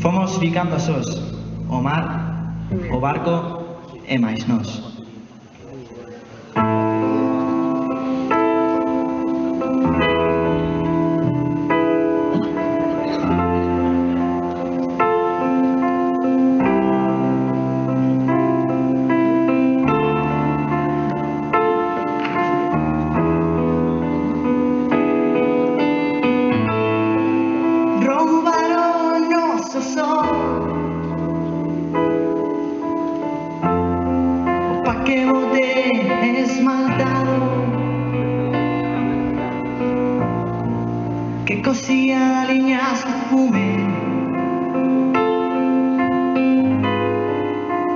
Fomos ficando sós, o mar, o barco e máis nós. Que bote esmaltado que cosía liñas de fume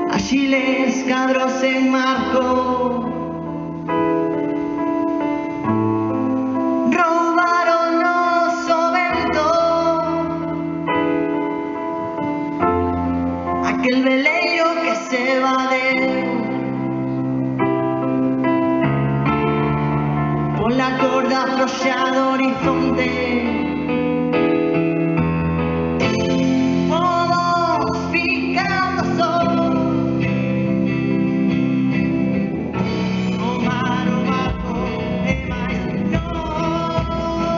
axiles cadros en marco roubaron o vento aquel veleiro que se va de la corda afloxa do horizonte. Fomos ficando sós, o mar, o barco e máis nós.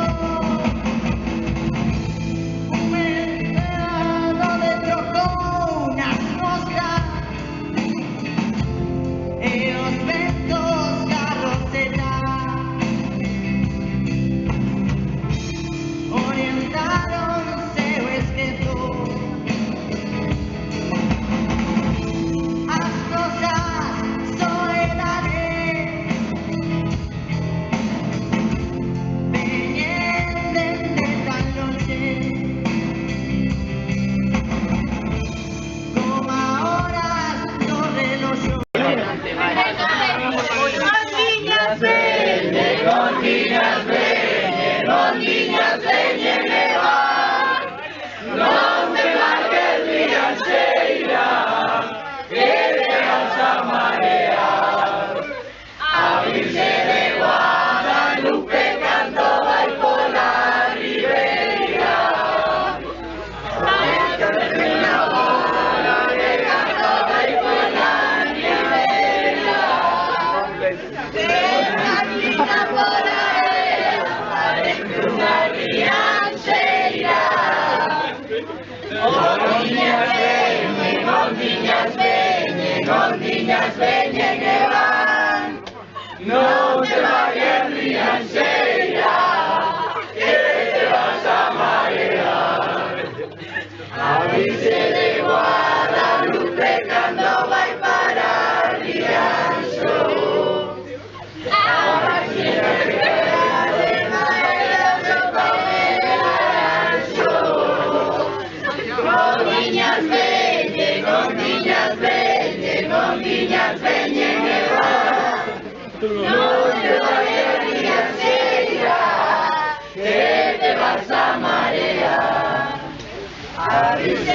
Un mercado de trocou nas moscas e os ventos carroceras Gondiñas veñen e van, non te vayas rianxeira, que te vas a marear. Avise de Guadalupe cando vai parar Rianxo. Avise de Rianxo. Gondiñas veñen, gondiñas veñen, gondiñas veñen e van, non te vayas rianxeira, que te vas a marear. Avise